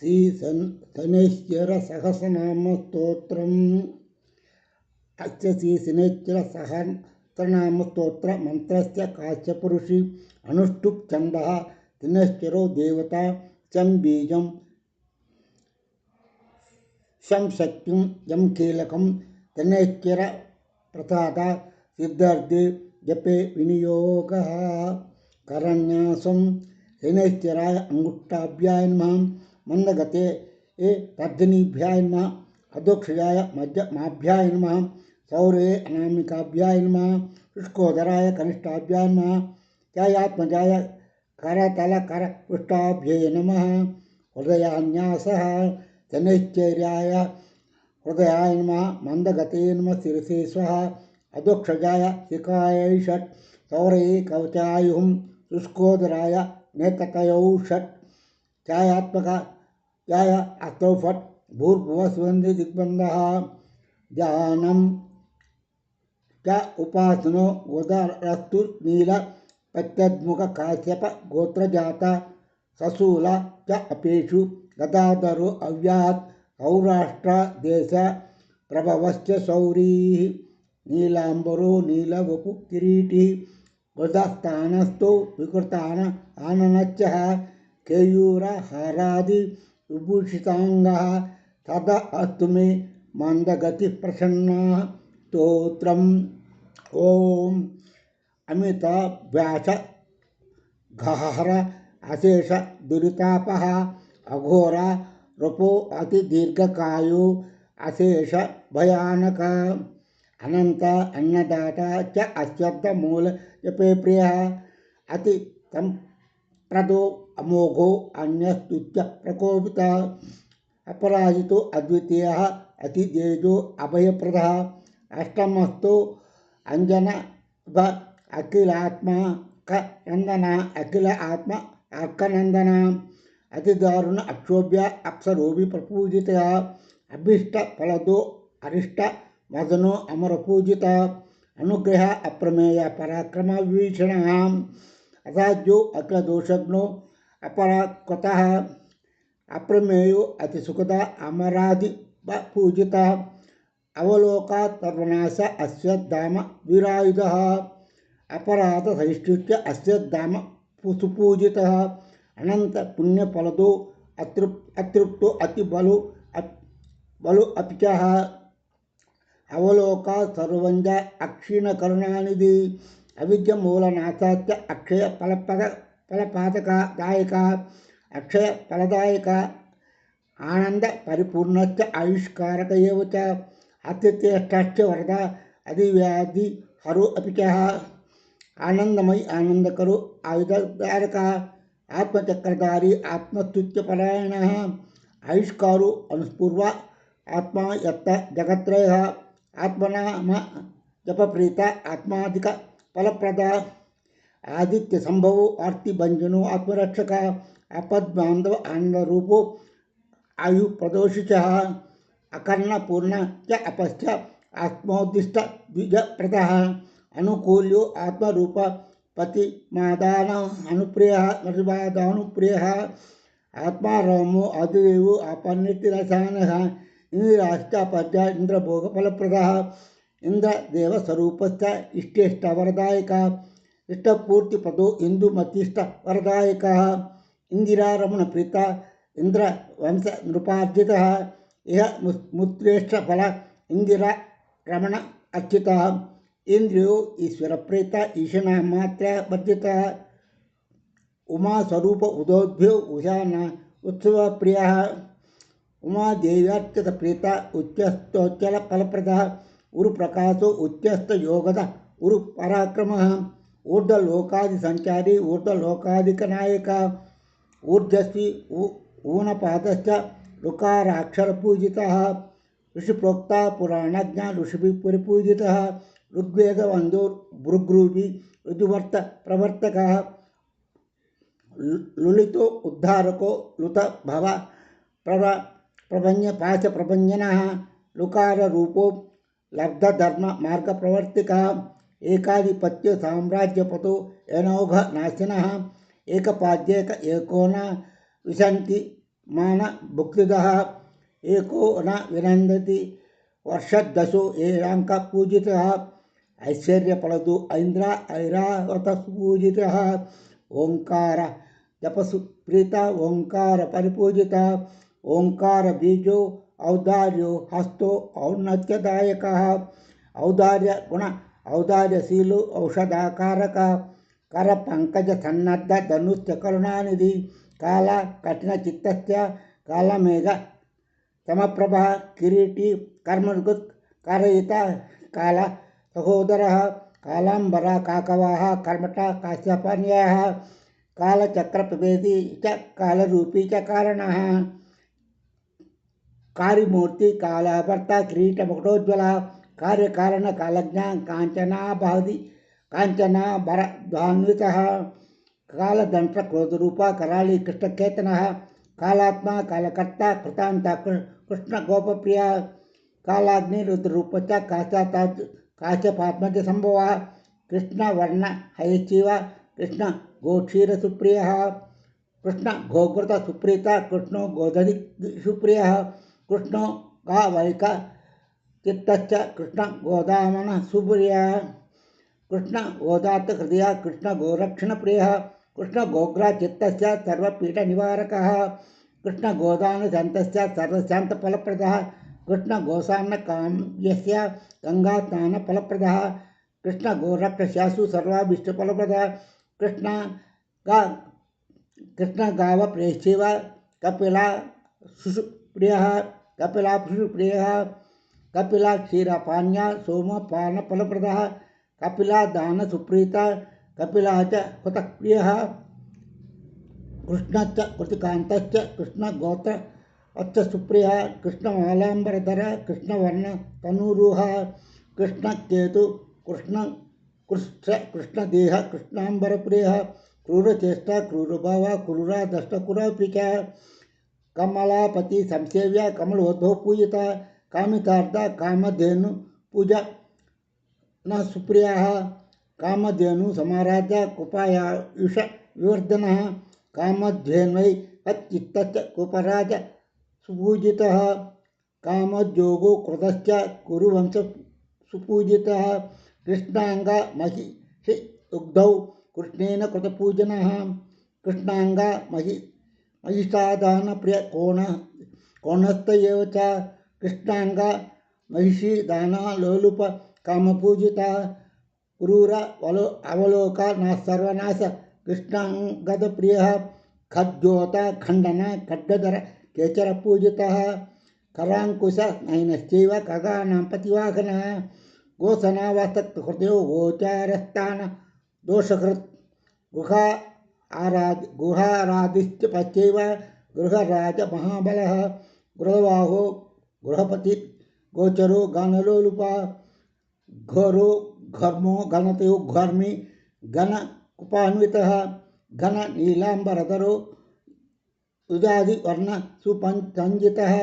श्री शनैश्चर सहस्रनाम स्तोत्रम अस्य श्री शनैश्चर सहस्रनाम स्तोत्र मंत्रस्य काश्यप ऋषि अनुष्टुप् छन्दः शनैश्चरो देवता चं बीजं शं शक्तिं यं कीलकं शनैश्चर प्रसाद सिद्धार्थे जपे विनियोगः। करन्यासं शनैश्चराय अंगुष्ठाभ्याय नमः, मंदगते तर्जनीभ्याय नमः, अधोक्षजाय मध्यमाभ्याय नमः, सौरे अनामिकाभ्याय नमः, शुष्कोदराय कनिष्ठाभ्याय नमः, चायात्मजाय करतल करपृष्ठाभ्ये नमः। हृदयान्यासः शनैश्चर्याय हृदयाय नमः, मंदगते नमः शिरसे स्वाहा, अधोक्षजाय शिखायै षट्, सौरे कवचायुं, शुष्कोदराय नेतकयौ षट्, चायात्मकाय अष्टौ फट्, भूर्भुवः सुगन्धि दिग्बन्धः। ध्यानं च उपासनो उदरस्तु नील प्रत्यद्मुख काश्यप गोत्रजाता ससूल च अपेषु गदाधरो अव्यात् सौराष्ट्र देश प्रभवश्च शौरीः, नीलांबरो नीलवपु किरीटी वृद्धस्थानस्थो विकृतान आननच्चः, केयूरहारादि विभूषितांगः सदा अस्तु मे मंदगति प्रसन्ना। स्तोत्रम् ओम अमिताभ्यास घहर अशेष दुरितापः, अघोरा रूपो अति दीर्घकायो अशेष भयानक, अनंत अन्नदाता च अश्वत्थ मूल जपे प्रियः, अति संप्रदो अमोघो अन्यस्तुत्य प्रकोपितः, अपराजितो अद्वितीयः अति तेजो अभयप्रदः, अष्टमस्तो अंजन अखिलात्मा क नंदना अखिल आत्मा अर्कनंदना, अति दारुण अक्षोभ्य अप्सरोभि प्रपूजितः, अभीष्ट फलदो अरिष्ट मदनो अमर पूजिता, अनुग्रह अप्रमेय पराक्रम विभीषण, असाध्यो अखिल दोषज्ञो अपराकृतः, अप्रमेयो अति सुखदा अमरादि पूजिता, अवलोकात् सर्वनाश अश्वत्थाम वीरायुधः, अपराध सहिष्णुश्च अश्वत्थाम सुपूजितः, अनंत पुण्य फलदो अतृप्तो अति बलो अपिचः, अवलोका सर्वंज अक्षीण करुणानिधि, अविद्य मूलनाशाच्च अक्षय फलपादक दायक, अक्षय फलदायक, आनंद परिपूर्णच्च आयुष्कारक एव च, अत्यत्यष्टाच्च वरदा अधिव्याधि हरो अपिचः, आनंदमयी आनंद करो आयुधधारक, आत्मचक्रधारी आत्मस्तुत्य परायणः, आयुष्कारो अनुस्पूर्व आत्मा यत्त जगत्त्रयः, आत्मनाम जपप्रीता आत्माधिक फलप्रद, आदित्य संभवो आर्तिभंजनो आत्मरक्षक, अपद्बांधव आनंद रूपो आयु प्रदोषितः, अकर्ण पूर्ण च अपश्च आत्मोदिष्ट द्विज प्रदः, अनुकूल्यो आत्मरूप पतिमादान अनुप्रियः निर्वादानुप्रियः, आत्मा रामो आदिदेवो आपन्नितिरसानः, इंद्राष्टापद्य इंद्रभोग फलप्रदः, इंद्र देव स्वरूपस्थ इष्टेष्ट वरदायक, इष्टपूर्ति पदो इंदुमतिष्ट वरदायक, इंदिरा रमण प्रीता इंद्र वंश नृपार्जितः, यह मुत्रेष्ठ फल इंदिरा रमण अर्चितः, इंद्रियो ईश्वर प्रेता ईशना मात्र वर्जितः, उमा स्वरूप उदोद्भ्यो उषान उत्सव प्रियः, उमा देव्यार्चित प्रीता उच्चस्तोच्चल फलप्रदः, उरु प्रकाशो उच्चस्त योगद उरु पराक्रमः, ऊर्ध्वलोकादि संचारी ऊर्ध्वलोकादिक नायक, ऊर्जस्वी ऊनपादश्च ऋकाराक्षर पूजितः, ऋषिप्रोक्ता पुराणज्ञ ऋषिभिः परिपूजितः, ऋग्वेद वंदो भृगृभि ऋतुवर्त प्रवर्तकः, लुलितो उद्धारको लुत भव प्रभंज पाश प्रभंजनः, लुकार रूपो लब्ध धर्म मार्ग प्रवर्तिकः, एकाधिपत्य साम्राज्यपतो अनौघ नाशिनः, एकपाद्येक एकोन विशन्ति मान भुक्तिदः एको न विनन्दति वर्षदशो एकांक पूजितः ऐश्वर्यफलदु ऐन्द्र ऐरावत पूजितः ओंकार जपसु प्रीत ओंकार परिपूजित ओंकार बीजो औदार्यो हस्तो औन्नत्यदायकः औदार्य गुण औदार्यशीलो औषधाकारक कर पंकज सन्नद्ध धनुष्य करुणानिधि काल कठिन चित्तस्य कालमेघ समप्रभः किरीटी कर्मकृत् कारयित काल सहोदरः कालांबरा काकवाः कर्मठ काश्यपान्याः कालचक्रप्रभेदी च कालरूपी च कारणः कार्यमूर्ति कालाभर्ता किरीट मुकुटोज्ज्वला कार्यकारण कालज्ञ कांचनाभादि कांचनाभरध्वान्वितः कालदंष्ट्र क्रोधरूप कराली कृष्णकेतनः कालात्मा कालकर्ता कृतांत कृष्ण गोपप्रिय कालाग्नि रुद्ररूप च काश्यपात्मज संभवः कृष्ण वर्ण हयशिव कृष्ण गोक्षीर सुप्रियः कृष्ण गोकृत सुप्रीत कृष्णो गोधरि सुप्रियः कृष्णो गावैक चित्तश्च कृष्ण गोदामन सुप्रियः कृष्ण गोदात्त हृदय कृष्ण गोरक्षण प्रियः कृष्ण गोग्रा चित्तस्य सर्वपीठ निवारकः कृष्ण गोदान शान्तस्य सर्वशान्त फलप्रदः कृष्ण गोसाम्न काम्यस्य गंगा स्नान फलप्रदः कृष्ण गोरक्षस्यासु सर्वाभीष्ट फलप्रदः कृष्ण गाव प्रेष्यव कपिला सुप्रियः कपिला सुप्रियः कपिला क्षीरपान्या सोमपान फलप्रदः कपिला दान सुप्रीता कपिला च हुतप्रियः कृष्णश्च कृतिकान्तश्च कृष्ण गोत्र अच्छ सुप्रियः कृष्णमालाम्बरधर कृष्णवर्ण तनूरुह कृष्ण केतु कृष्ण कृष्णदेह कृष्णाम्बरप्रियः क्रूरचेष्टा क्रूरभाव क्रूरा दष्टकुरपि च कमलापति संसेव्य कमलोद्भव पूजिता कामितार्थ कामधेनु पूजा न सुप्रियः कामधेनु समाराध्य कुपायायुष विवर्धनः कामधेन्वै तच्चित्तश्च कुपराज सुपूजितः कामोद्योगो क्रोधश्च कुरुवंश सुपूजितः कृष्णांग महिषि उग्धौ कृष्णेन कृतपूजनः कृष्णांग महिषादान प्रिय कोणस्थ एव च कृष्णांग महिषी दाना लोलुप कामपूजिता क्रूर अवलोक न सर्वनाश कृष्णांगद प्रियः खद्योत खंडन खड्गधर केचर पूजितः करांकुश नयनश्चैव खगानां पतिवाहनः गोसनावसत्कृतो गोचारस्थान दोषकृत् गुहारादिश्च पश्चैव गृहराज महाबलः गृहवाहो गृहपति गोचरो गानलोलुपा घोरो घर्मो घनतो घर्मी घन कुपान्वितः घन नीलांबरधरो उदादि वर्ण सुपंचंजितः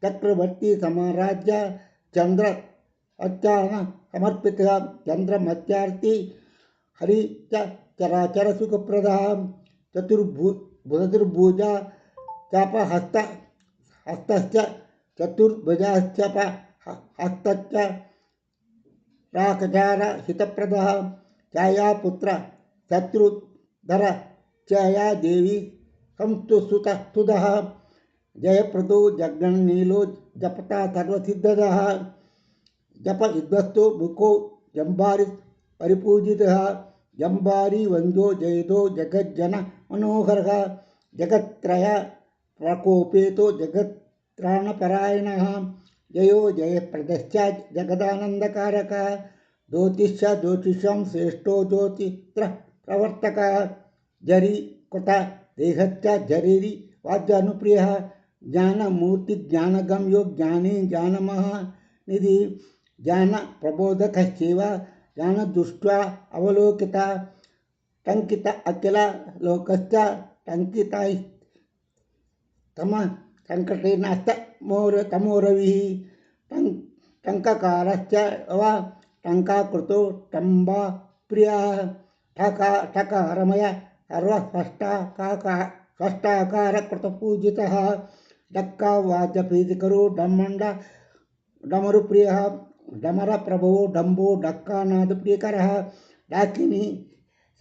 चक्रवर्ती समाराज्य चंद्र अच्चारण समर्पितः चंद्र मत्यार्थी हरि च चराचर सुखप्रदः चतुर्भुजा चाप हस्तश्च चतुर्भुजाश्चप हस्तश्च राकचार हितप्रदः छाया पुत्र शत्रुधर छाया देवी संस्तुतः जयप्रदो जगन्नीलो जपता सर्वसिद्धः जप विध्वस्तो मुखो जंबारि परिपूजितः जंबारी वंदो जयदो जगज्जन मनोहरः जगत्त्रय प्रकोपेतो जगत्त्राणपरायणः जयो जयप्रदश्च जगदानंदकारकः ज्योतिष ज्योतिषं श्रेष्ठो ज्योतित्र प्रवर्तकः जरी कृत देहश्च जरीरि वाद्यानुप्रियः ज्ञानमूर्ति ज्ञानगम्यो ज्ञानी ज्ञानमः निधि ज्ञान प्रबोधकश्चैव ज्ञानदृष्ट्या अवलोकिता टंकित अखिल लोकश्च टंकिता तम संकटेनास्त तमोरविः टंककारश्च वा टंकाकृतो टंबा प्रियः ठकारमय सर्वस्पष्टा षष्ठाकार कृतपूजितः डक्कावाद्यप्रीतिकरो डम्मण्ड डमरुप्रियः डमरप्रभवो डम्बो डक्कानादप्रियकरः डाकिनी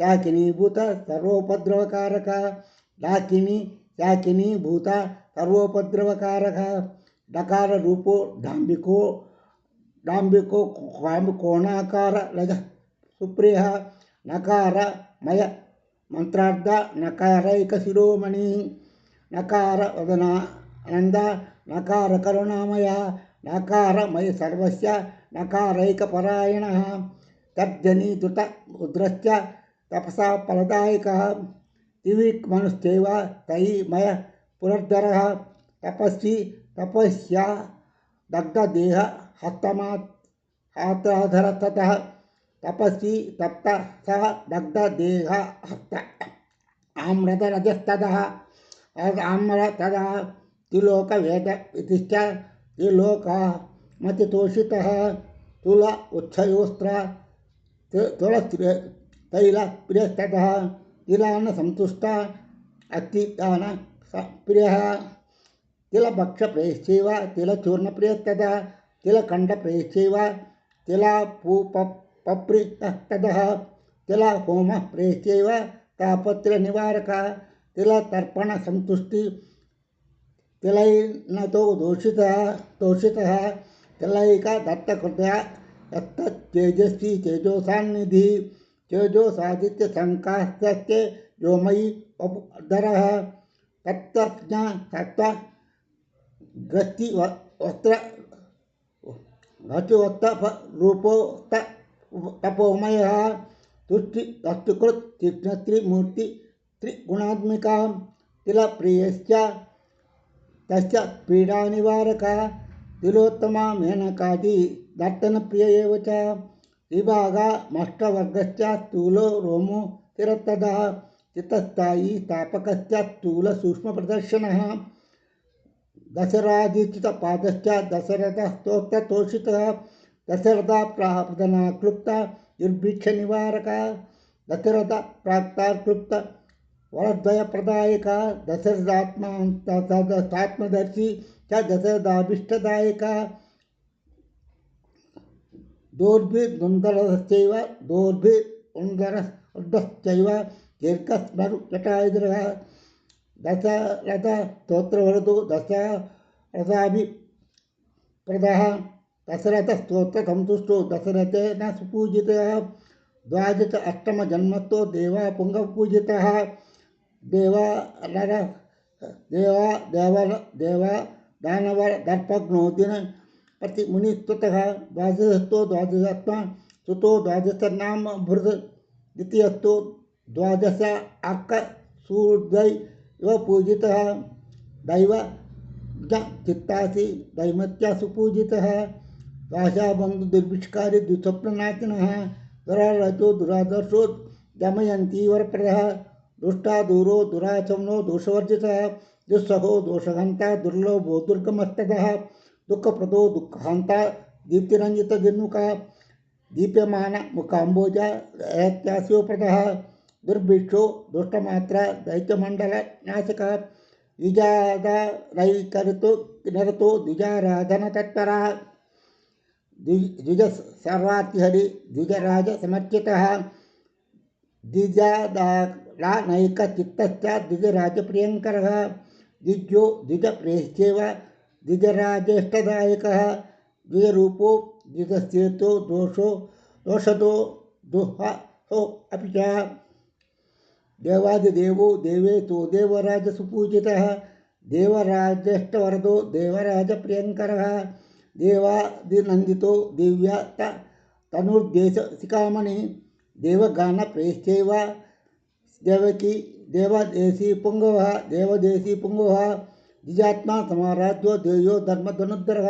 शाकिनीभूत सर्वोपद्रवकारक डाकिनी शाकिनीभूत सर्वोपद्रवकारक डकार रूपो डाम्बिको डाम्बिको कोणाकार लज सुप्रियः नकार मय मंत्रार्ध नकारैक शिरोमणि नकार वदना आनंद नकार करुणामय नकार मय सर्वस्य नकारैक परायणः तर्जनी दुत रुद्रश्च तपसा फलदायकः दिविक् मनुश्चैव तयि मय पुरर्धरः तपस्वी तपस्या दग्धदेह हस्तमात् हात्राधरतः तपस्वी तप्त सह दग्धदेह हस्त आम्रतरजस्ततः आम्रतरः त्रिलोकवेद इतिश्च त्रिलोकः मतितोषितः तुल उच्छयोस्त्र तुलतैलप्रियस्ततः तिलानसन्तुष्टा अतिदान प्रियः तिलभक्षप्रियश्चैव तिलचूर्णप्रियस्ततः तिलखण्डप्रियश्चैव तिलपूपप्रियस्ततः तिलहोमप्रियश्चैव तापत्रयनिवारकः तिलतर्पणसन्तुष्टि तिलैर्नतो तोषितः तिलैक दत्तकृतया यत्तेजस्वी तेजोसान्निधि तेजोसादित्य संकास्तस्य व्योमयी वपुधरः तत्त्वज्ञ तत्त्व गति वस्त्र रूपोक्त तपोमयः तुष्टि तस्तुकृत तीक्ष्णत्रिमूर्ति त्रिगुणात्मिका तिलप्रियश्च तस्य पीडानिवारकः तिलोत्तमा मेनकादि दर्शनप्रिय एव च विभागमष्टवर्गश्च स्थूलो रोमो तिरत्तदः चित्तस्थायी स्थापकश्च स्थूलसूक्ष्मप्रदर्शनः दशराजिचितपादश्च दशरथस्तोत्रतोषितः दशरथप्रदना क्लुप्त दुर्भिक्षनिवारकः दशरथ प्राक्ताक्लुप्त वरद्वयप्रदायकः दशरथात्मदर्शी च दशरथाभीष्टदायकः दोर्भिर्दुन्दरश्चैव दोर्भिरुन्दरश्चैव दीर्घस्मरुजटायुधरः दशरथस्तोत्रवरदो दशरथाभिप्रदः दशरथस्तोत्रसन्तुष्टो दशरथेन सुपूजितः द्वादश अष्टमजन्मस्थो देवा पुंगवपूजितः देवा दानवर दर्पग्नो दिन प्रति मुनिस्तुतः द्वादशस्थो द्वादशात्मा सुतो द्वादशनाम भृद द्वितीयस्थो द्वादश अक्क सूर्दै इव पूजितः दैव चित्तासि दैमत्या सुपूजितः भाषाबंधु दुर्भिष्कारी दुस्वप्ननाशिनः दुरारचो दुरादर्शो दमयन्ती वरप्रदः दुष्टा दूरो दुराचमनो दोषवर्जितः दुस्सहो दोषहन्ता दुर्लभो दुर्गमस्ततः दुःखप्रदो दुःखहन्ता दीप्तिरञ्जितदिन्मुखः दीप्यमान मुखाम्बोज ऐत्यास्योप्रदः दुर्भिक्षो दुष्टमात्रा दैत्यमण्डलनाशकः द्विजादारैकरतो नरतो द्विजाराधनतत्परः द्विज सर्वातिहरि द्विजराज समर्चितः द्विजादानैकचित्तश्च द्विजराजप्रियङ्करः द्विजो द्विजप्रियश्चैव द्विजराजेष्टदायकः द्विजरूपो द्विजस्येतो दोषदो दुःहो अपि च देवादिदेवो देवेतो देवराजसुपूजितः देवराजेष्टवरदो देवराजप्रियङ्करः देवादिनन्दितो दिव्या तनुर्देशशिखामणि देवगानप्रियश्चैव देवकी देवदेशी पुंगवः द्विजात्मा समाराध्यो देयो धर्मधनुद्धरः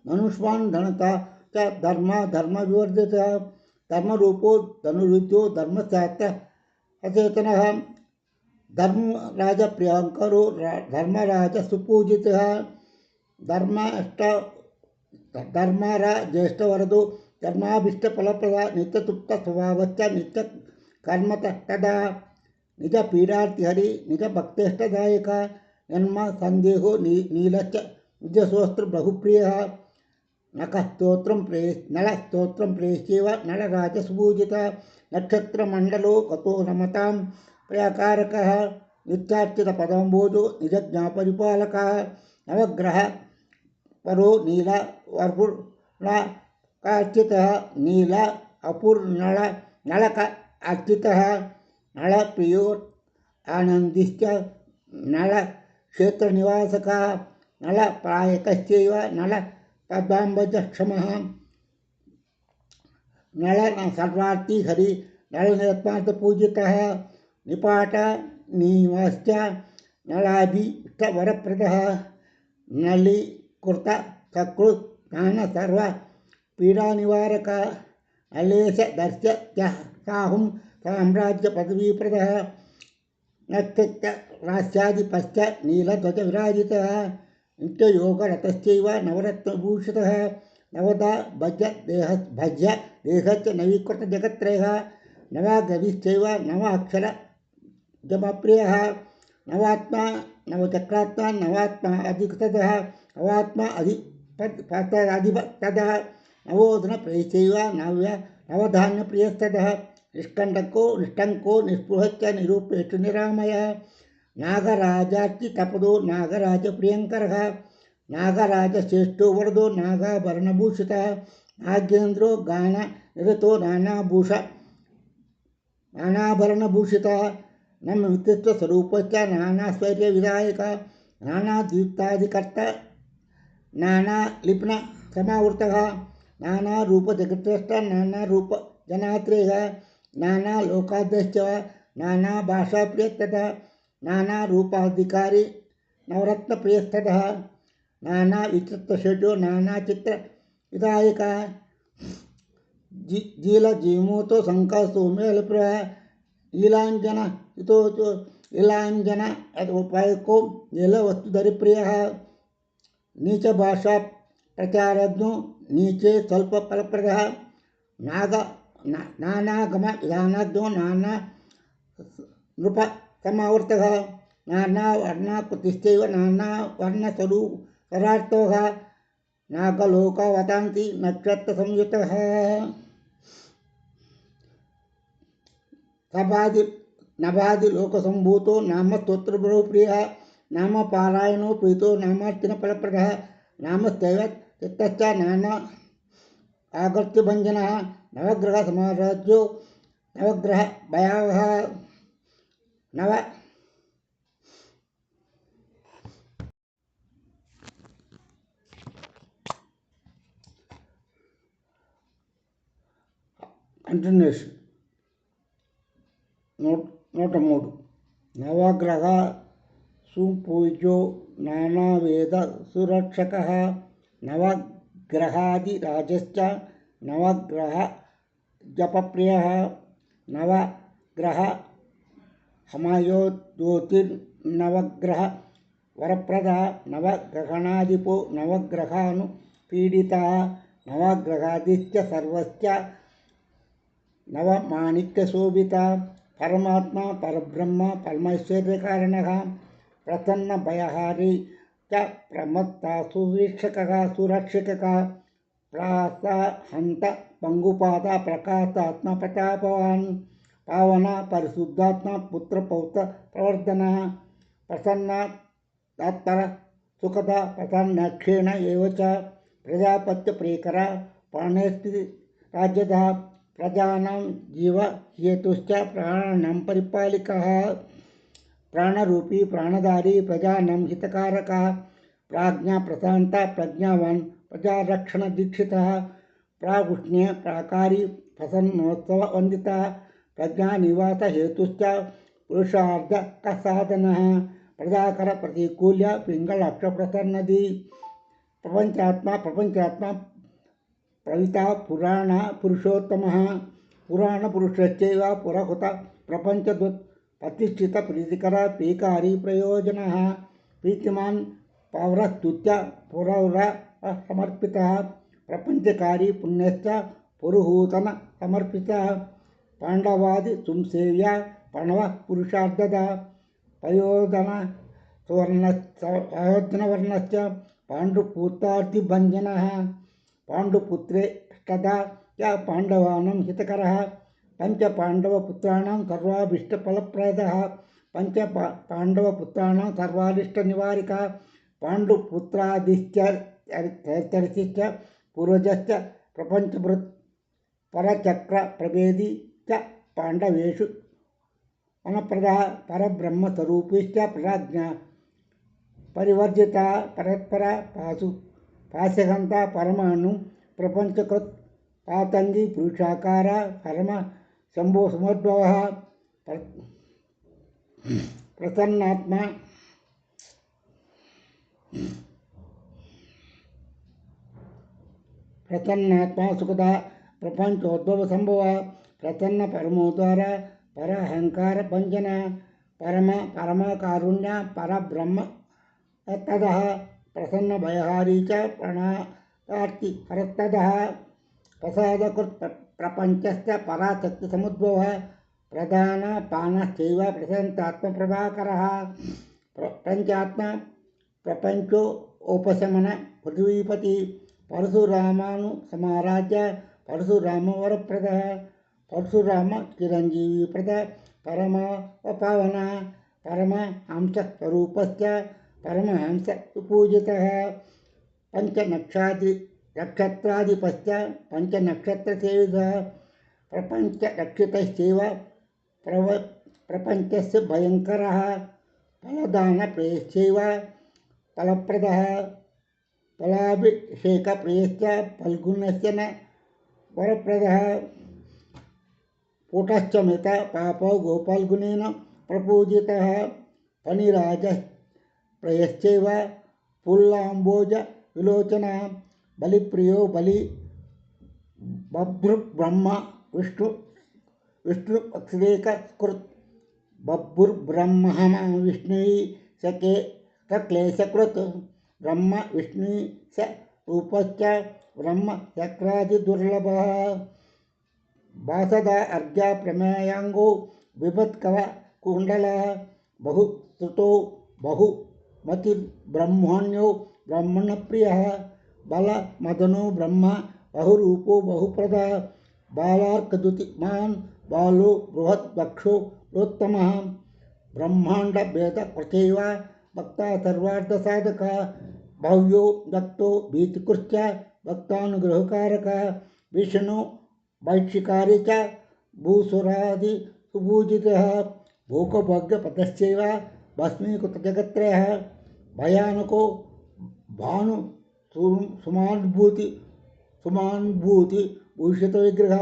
धनुष्वान् धनता च धर्मविवर्जितः धर्मरूपो धनुरुद्यो धर्मशास्त्र अचेतनः धर्मराजप्रियङ्करो धर्मराजसुपूजितः धर्मराजेष्टवरदो धर्माभीष्टफलप्रदा नित्यतृप्तस्वभावश्च नित्यकर्मतः तदा निज पीडार्ति हरि निज भक्तेष्टदायक जन्म संदेहो नीलच निजसोस्त्र बहुप्रियः नलस्तोत्रं प्रेष्येव नलराजसुपूजित नक्षत्रमण्डलो गतो रमतां प्रयाकारकः नित्यार्चितपदाम्बोजो निजज्ञापरिपालकः नवग्रह परो नील वर्पुर्नकार्चितः नील अपुर्नल नलक अर्चितः नलप्रियो आनन्दिश्च नलक्षेत्रनिवासकः नलप्रायकश्चैव नल पद्माम्बजक्षमः नल सर्वार्थी हरि नलनिरत्मार्थपूजितः निपाट निवाश्च नलाभीष्टवरप्रदः नलीकृत सकृत् ज्ञान सर्व पीडानिवारक नलेश दर्श्य साहुं साम्राज्य पदवीप्रदः नक्षत्र रास्याधिपश्च नीलध्वज विराजितः नित्ययोगरतश्चैव नवरत्नभूषितः नवदा भज्य देहश्च नवीकृत जगत्त्रयः नवागविश्चैव नवाक्षर जमप्रियः नवात्मा नवचक्रात्मा नवात्मा अधिकृतः नवात्मा अधिपतः नवोधनप्रियश्चैव नवधान्यप्रियस्ततः निष्टङ्को निस्पृहश्च निरूपेषु निरामयः नागराजार्चितपदो नागराजप्रियङ्करः नागराजश्रेष्ठो वरदो नागाभरणभूषितः नागेन्द्रो गाननिरतो नानाभरणभूषितः नमवित्तस्वरूपश्च नानाश्वर्यविधायकः नानाद्वीप्ताधिकर्ता नानालिप्नसमावृतः नानारूपजगत्स्रष्टा नानारूपजनाश्रयः नानालोकाध्यश्च नानाभाषाप्रियस्ततः नानारूपाधिकारी नवरत्नप्रियस्ततः नानाविचित्रशेषो नानाचित्रविधायकः जीलजीमूतो शङ्खसौम्यलप्रः ईलाञ्जन इतोचो ईलाञ्जन उपायको नीलवस्तुधरिप्रियः नीचभाषा प्रचारज्ञो नीचे स्वल्पफलप्रदः नानागम विधानज्ञो नाना नृपसमावर्तकः नानावर्णाकृतिश्चैव नानावर्णस्वरूपरार्थः नागलोकावतान्ति नक्षत्रसंयुतः नभादिलोकसम्भूतो नाम स्तोत्रबहुप्रियः नाम पारायणो प्रीतो नामार्चनफलप्रदः नामस्तैव चित्तश्च नाना आगर्त्यभञ्जनः नवग्रहसमाराज्यो नवग्रह भयावः नव కంటిన్యూషన్ నూట మూడు నవగ్రహ సుపూజ్యో నానావేద సురక్షక నవగ్రహాదిరాజశ్చ నవగ్రహ జపప్రియ నవగ్రహ హమయోజ్యోతిర్నవగ్రహ వరప్రద నవగ్రహణాధిపో నవగ్రహాను పీడిత नवग्रहादिश्च सर्वश्च नवमाणिक्यशोभित परमात्मा परब्रह्म परमैश्वर्यकारणः प्रसन्नभयहारी च प्रमत्ता सुरक्षकः प्रासहन्त पंगुपाद प्रकाशात्मा प्रतापवान् पावन परिशुद्धात्मा पुत्रपौत्र प्रवर्धनः प्रसन्न तत्पर सुखद प्रसन्नक्षेण एव च प्रजापत्यप्रियकर प्राणेस्ति राज्यतः प्रजानां जीव हेतुश्च प्राणानां परिपालकः प्राणरूपी प्राणधारी प्रजानां हितकारकः प्राज्ञा प्रशांत प्रज्ञावान् प्रजारक्षण दीक्षितः प्रागुष्ण्य प्राकारी प्रसन्नोत्सव वंदितः प्रज्ञानिवास हेतुश्च पुरुषार्थ साधनः प्रजाकर प्रतिकूल्य पिंगलाक्ष प्रसन्नदी प्रपंचात्मा प्रविता पुराण पुरुषोत्तमः पुराण पुरुषश्चैव पुरहुत प्रपंचदुत् प्रतिष्ठित प्रीतिकर पीकारी प्रयोजनः प्रीतिमान् पौरस्तुत्य पुरौर समर्पितः प्रपंचकारी पुण्यश्च पुरुहूतन समर्पितः पाण्डवादि सुंसेव्या प्रणवः पुरुषार्थद पयोधनवर्णश्च पाण्डुपुत्रार्थिभञ्जनः पाण्डुपुत्रेष्टदा च पाण्डवानां हितकरः पञ्चपाण्डवपुत्राणां सर्वाभीष्टफलप्रदः पाण्डवपुत्राणां सर्वारिष्टनिवारिकः पाण्डुपुत्रादिश्च पूर्वजश्च प्रपञ्चभृत् परचक्रप्रभेदी च पाण्डवेषु अनप्रदः परब्रह्मस्वरूपिश्च प्रज्ञा परिवर्जिता परस्पर पाशहन्ता परमाणु प्रपञ्चकृत् पातङ्गी पुरुषाकार परम शम्भो समुद्भवः प्रसन्नात्मा सुखदा प्रपंचोद्भव संभव प्रसन्न परमोद्वार पर अहंकार भंजन परम कारुण्य पर ब्रह्म तदः प्रसन्न भयहारी च प्रणतार्ति परतदः प्रसादकृत् प्रपंचस्य पराशक्ति समुद्भव प्रधान पानश्चैव प्रशान्तात्म प्रभाकरः पंचात्मा प्रपंचो उपशमन पृथ्वीपति परशुरामानुसमाराज्य परशुराम वरप्रदः परशुराम चिरंजीवीप्रद परम पावन परमहंस स्वरूपश्च परमहंस सुपूजितः पंचनक्षत्राधिपश्च पंचनक्षत्रसेवितः प्रपंचरक्षितश्चैव प्रपंचस्य भयंकरः फलदानप्रियश्चैव फलप्रदः फलाभिषेकप्रियश्च फल्गुनस्य न वरप्रदः कूटश्चमित पापो गोपाल्गुनेन प्रपूजितः फणिराजप्रियश्चैव पुल्लाम्बोज विलोचनः बलिप्रियो बलि बभ्रुब्रह्म विष्णु अक्षरेककृत् बभ्रुब्रह्म विष्णुः सक्लेशकृत् ब्रह्म विष्णुः स रूपश्च ब्रह्म चक्रादिदुर्लभः वासदा अर्घ्य प्रमेयांगो विभत्कव कुण्डलः बहुश्रुतो बहुमतिर्ब्रह्मण्यो ब्रह्मणप्रियः बलमदनो ब्रह्म बहुरूपो बहुप्रदः बालार्कद्युतिमान् बालो बृहद्वक्षो बृहत्तमः ब्रह्माण्डभेदकृतैव भक्ता सर्वार्थसाधकः भव्यो दत्तो भीतिकृश्च भक्तानुग्रहकारकः विष्णु वैक्षिकारी च भूसुरादि सुपूजितः भोगभोग्यपदश्चैव भस्मीकृतजगत्त्रयः भयानको भानु सुमानुभूति भूषित विग्रह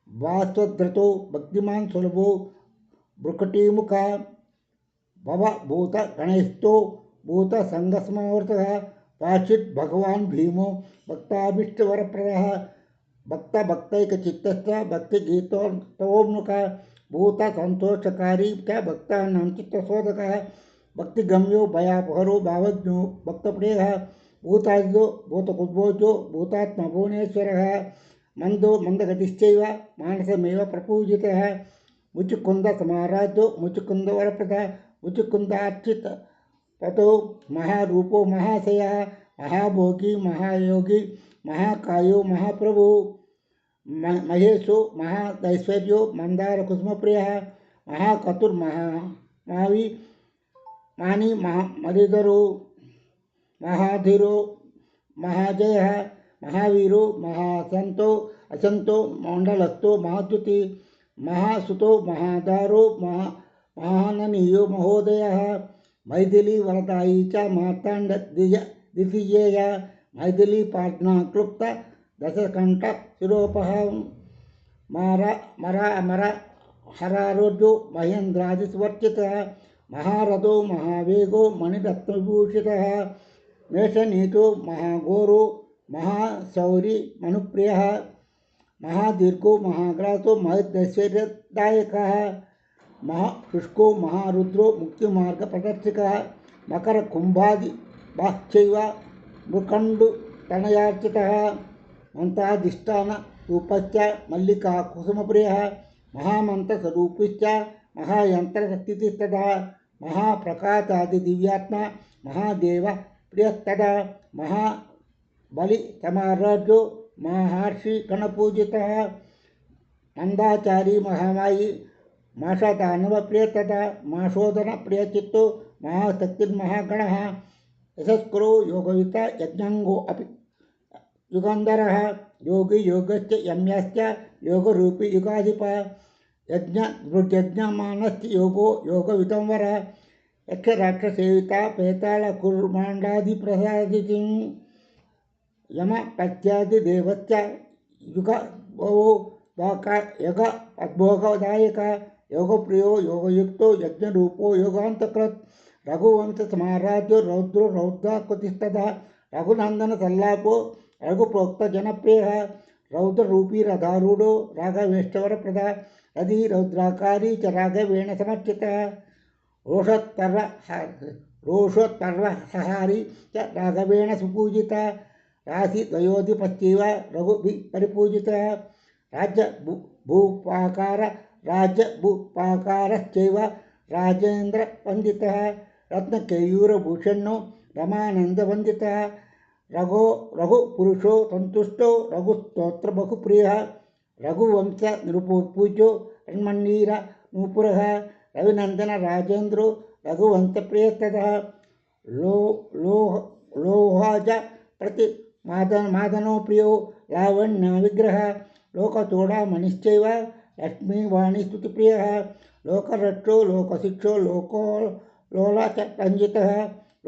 वास्वद्रतो भक्तिमान सुलभो भ्रुकटीमुख भवभूत गणेशो भूत संगस्मवर्तः पाचित् भगवान् भीमो भक्ताभीष्टवरप्रदः भक्तैकचित्तश्च भक्तिगीतोन्मुखः भूत संतोषकारी च भक्तानां चित्तशोधकः भक्तिगम्यो भयापहरो भावज्ञो भक्तप्रियः भूतादितो भूतकुद्भोजो भूतात्मा भुवनेश्वरः मंदो मंदगतिश्चैव मानसमेव प्रपूजितः मुचुकुंदसमाराध्यो मुचुकुंदवरप्रदः मुचुकुंदार्चित ततो महारूपो महाशयः महाभोगी महायोगी महाकायो महाप्रभु महेशो महादैश्वर्यो मंदारकुसुमप्रियः महाकतुर्महामावी मानी मदिधरो महाधीरो महाजयः महावीरो महासंतो असंतो मंडलस्थो महाद्युति महासुतो महादारो महाननीयो महोदयः मैथिली वरदायी च मार्तांड द्वितीयेय मैथिली पाटना क्लुप्त दशकंठ शिरोपः मरा अमर हरारोजो महेन्द्रादिसुवर्चितः महारथो महावेगो मणिरत्नविभूषितः मेषनीतो महाघोरो महाशौरी मनुप्रियः महादीर्घो महाग्रासो महदैश्वर्यदायकः महाशुष्को महारुद्रो मुक्तिमार्गप्रदर्शकः मकरकुम्भादिबाश्चैव मृकण्डुतनयार्चितः मन्त्राधिष्ठानरूपश्च मल्लिका कुसुमप्रियः महामन्त्रस्वरूपिश्च महायन्त्रशक्तिस्तदा महाप्रकाशादिदिव्यात्मा महादेव प्रियस्तदा महाबलिसमाराध्यो महर्षि गणपूजितः मंदाचारी महामायी माषादानव प्रियतदा माशोदन प्रियचित्तो महाशक्तिर्महागणः यशस्करो योगयुता यज्ञांगो अपि युगंधरः योगी योगश्च यम्यश्च योगरूपी युगाधिपः यज्ञमानश्च योगो योगविदंवर यक्षराक्षसेविता पेताल कुर्माण्डादिप्रसादितिं यम पत्यादिदेवश्च युग योग अद्भोगदायक योगप्रियो योगयुक्तो यज्ञरूपो योगान्तकृत् रघुवंश समाराध्यो रौद्रो रौद्राकृतिस्तदा रघुनंदन सल्लापो रघुप्रोक्त जनप्रिय रौद्ररूपी रथारूढ़ो राघवेष्टवर प्रदा रधि रौद्राकारी च राघवेण समर्चितः रोषोत्तर्वसहारी च राघवेण सुपूजिता राशि द्वयोधिपत्यैव रघुभिः परिपूजितः राज्यभूपाकारश्चैव राजेन्द्रवन्दितः रत्नकेयूरभूषणो रमानन्दवन्दितः रघुपुरुषो सन्तुष्टो रघुस्तोत्रबहुप्रियः रघुवंश निरुपूज्यो रण्मण्णीर नूपुरः रविनन्दन राजेन्द्रो रघुवंशप्रियस्ततः लोहाज प्रति मादनो प्रियो लावण्यविग्रह लोकचूडामणिश्चैव लक्ष्मीवाणीस्तुतिप्रियः लोकरक्षो लोकशिक्षो लोकोलोला च रञ्जितः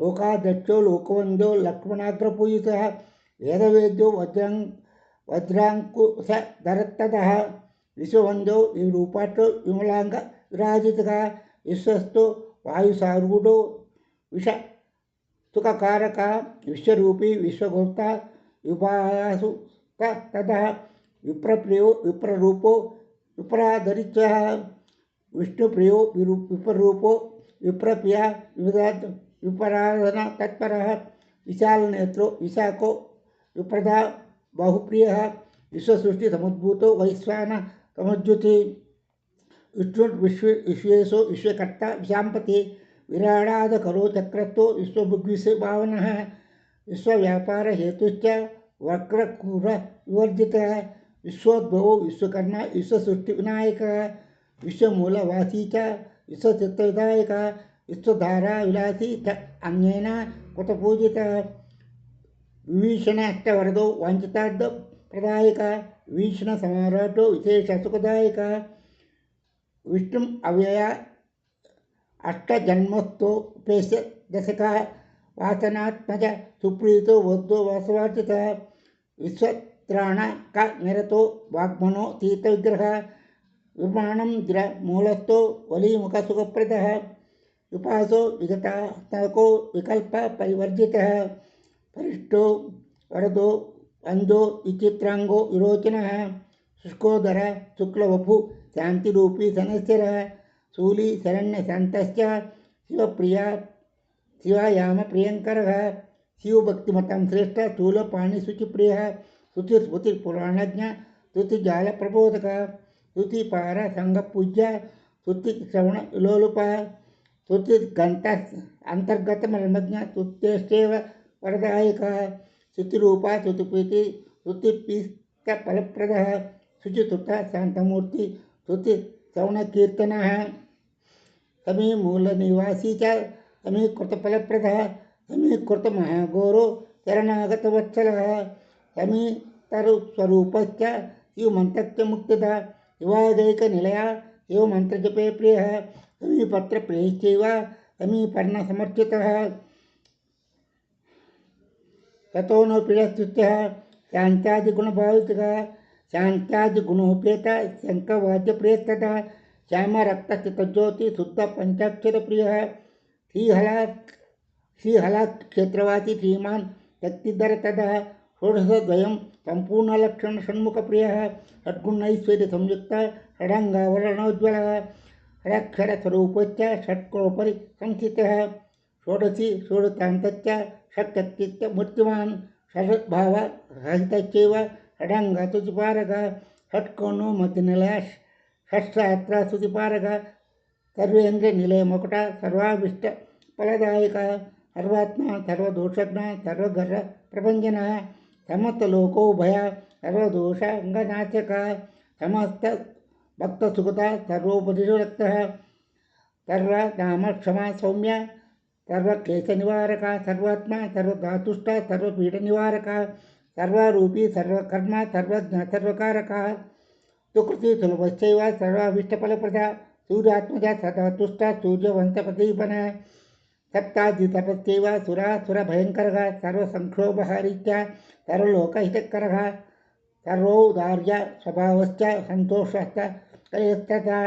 लोकाध्यक्षो लोकवन्द्यो लक्ष्मणाग्रपूजितः वेदवेद्यो वज्राङ्कुशधरत्तदः विश्ववन्द्यो विरूपाक्षो विमलाङ्गविराजितः विश्वस्तो वायुसारूढो विषसुखकारक विश्वरूपी विश्वगोप्ता विभासु ततः विप्रप्रियो विप्ररूपो विप्राधरिचः विष्णुप्रियो विप्ररूपो विप्रप्रिया विपराधन तत्परः विशालनेत्रो विशाखो विप्रदा बहुप्रियः विश्वसृष्टि समुद्भूतो वैश्वान समुज्जुति विश्वेशो विश्वकर्ता विशाम्पति विराडादकरो चक्रस्थो विश्वभुग्विश्वभावनः विश्वव्यापार हेतुश्च वक्रकूर विवर्जितः विश्वोद्भवो विश्वकर्मा विश्वसृष्टिविनायकः विश्वमूलवासी च विश्वचित्तविधायकः विश्वधारा विलासी च अन्येन कुतपूजितः विभीषणाष्टवरदो वाञ्छितार्थप्रदायकः विभीषणसमाराटो विशेषसुखदायकः विष्णुम् अव्यय अष्टजन्मस्थोपेश दशकः वासनात्मज सुप्रीतो वद्धो वासवार्चितः विश्वत्राणकनिरतो वाग्मनो तीर्थविग्रहः विमानं मूलस्थो वलीमुखसुखप्रदः विपासो विगतात्मको विकल्प परिवर्जितः परिष्टो वरदो अंजो विचित्रांगो विरोचनः शुष्कोदर शुक्लवपु शांतिरूपी सनस्यरः शूली शरण्यशान्तश्च शिवप्रिया शिवायाम प्रियंकरः शिवभक्तिमतं श्रेष्ठ स्थूलपाणिशुचिप्रियः श्रुतिस्मृतिपुराणज्ञ श्रुतिजालप्रबोधकः श्रुतिपार संगपूज्य श्रुतिश्रवण विलोलुपः श्रुतिघंट अंतर्गतमर्मज्ञ श्रुत्येष्टेव वरदायकः श्रुतिरूपा श्रुतिप्रीति श्रुतिपीष्टफलप्रदः शुचिसुत शान्तमूर्ति श्रुतिश्रवणकीर्तनः समीमूलनिवासी च समीकृतफलप्रदः समीकृतमहाघोरो शरणागतवत्सलः समीतरुस्वरूपश्च शिवमन्त्रश्च मुक्तिदः शिवाजैकनिलया शिवमन्त्रजपे प्रियः समीपत्रप्रियश्चैव समीपर्णसमर्चितः ततो नो पीडस्तुत्यः शान्त्यादिगुणभावितः शान्त्यादिगुणोपेत शङ्खवाद्यप्रियस्ततः श्यामरक्तचितज्योति शुद्ध पंचाक्षरप्रियः श्रीहलाक्षेत्रवासी श्रीमान् शक्तिधरतदः षोडशद्वयं सम्पूर्णलक्षण षण्मुखप्रियः षड्गुणैश्वर्यसंयुक्त षडङ्गावरणोज्ज्वलः षडक्षरस्वरूपश्च षट्कोपरि संस्थितः षोडशी षोडशान्तश्च षट्शक्तिश्च मूर्तिमान् षड्भावरहितश्चैव षडङ्गतुतिपारकः षट्कोणो मध्यनिलयः षट्सहस्र स्तुतिपारक सर्वेन्द्रिय निलय मुकुट सर्वाभिष्ट फलदायक सर्वात्मा सर्वदोषज्ञ सर्वगर्व प्रभंजन समस्त लोकोभय सर्वदोष अंगनाशक समस्त भक्त सुखद सर्वोपदिशक्त सर्वनाम क्षमा सौम्य सर्वक्लेश निवारक सर्वात्मा सर्वधातुष्ट सर्वपीठ निवारक सर्वरूपी सर्वकर्म सर्वज्ञ सर्वकारक सुकृति सुलभश्चैव सर्वाभीष्टफलप्रद सूर्यात्मज सदातुष्ट सूर्यवंशप्रदीपन सप्ताजितपस्यैव सुरासुरभयङ्करः सर्वसंक्षोभहारीच्च सर्वलोकहितकरः सर्वौदार्य स्वभावश्च सन्तोषश्च कलयस्तथा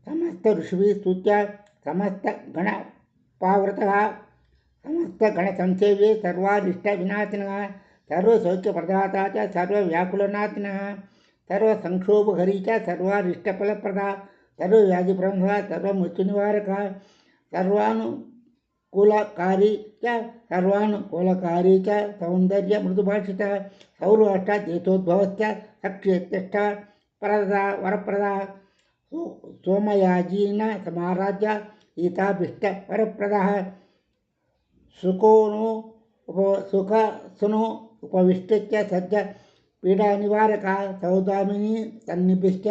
समस्त ऋषिभिः स्तुत्य समस्त गणपावृतः समस्त गणसंसेव्ये सर्वारिष्टविनाशिनः सर्वसौख्यप्रदाता च सर्वव्याकुलनाशिनः सर्वसंक्षोभहरी च सर्वारिष्टफलप्रदा सर्वव्याधिप्रबन्धः सर्वमृत्युनिवारकः सर्वानुकूलकारी च सर्वानुकूलकारी च सौन्दर्य मृदुभाषितः सौराष्ट्रदेशोद्भवश्च सक्षेत्यष्ट प्रदा वरप्रदा सोमयाजीन समाराज्य गीताभिष्ट वरप्रदः सुखोनु सुख सुनो उपविष्टच्च सज्ज पीडानिवारकः सौदामिनी सन्निभिश्च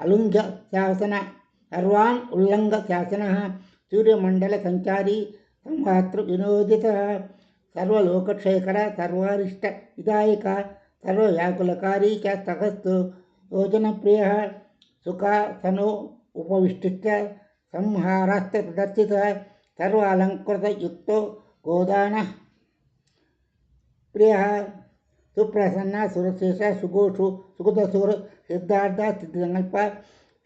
अलुङ्ग्य शासन सर्वान् उल्लङ्घ शासनः सूर्यमण्डलसञ्चारी संहातृविनोदितः सर्वलोकक्षयकर सर्वारिष्ट विदायक सर्वव्याकुलकारी च सहस्तु योजनप्रियः सुखासनो उपविष्टिश्च संहारास्त्रप्रदर्शितः सर्वालङ्कृतयुक्तो गोदानः प्रियः सुप्रसन्न सुरशेष सुघोषु सुखदसुर सिद्धार्थ सिद्धिसंकल्प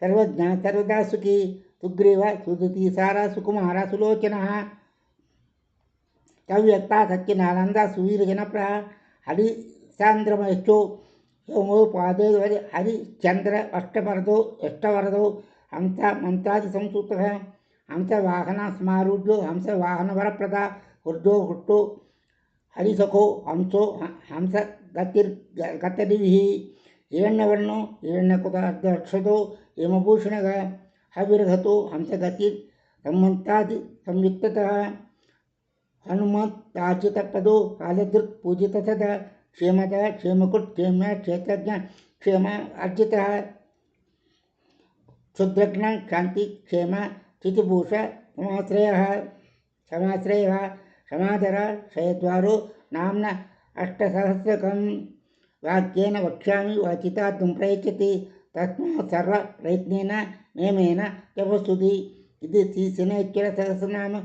सर्वज्ञ सर्वदा सुखी सुग्रीव सुधुतिसार सुकुमार सुलोचनः कव्यक्ता सत्यनानंद सुवीरजनप्रः हरिसान्द्रमयश्चो सोमोपादे हरिश्चंद्र अष्टवरदो हंस मंत्रादिसंसूतः हंसवाहन स्मारूढ्यो हंसवाहनवरप्रदा ऊर्ध्वो हुट्टो हरिसखो हंसो हंसगतिर्गतरिभिः हिरण्यवर्णो हिरण्यकुटार्धक्षतो हेमभूषणः हविर्हतो हंसगतिर् सम्मन्तादिसंयुक्ततः हनुमत्ताचितपदो कालदृक् पूजितः सदा क्षेमतः क्षेमकुट् क्षेम्य क्षेत्रज्ञ क्षेम अर्जितः क्षुद्रघ्न शांति क्षेम चितिभूष समाश्रयः समाधर क्षयद्वारो नाम्ना अष्टसहस्रकं वाक्येन वक्ष्यामि वाचितार्थं प्रयच्छति तस्मात् सर्वप्रयत्नेन नियमेन तपस्तुति इति श्रीशनैश्चरसहस्रनाम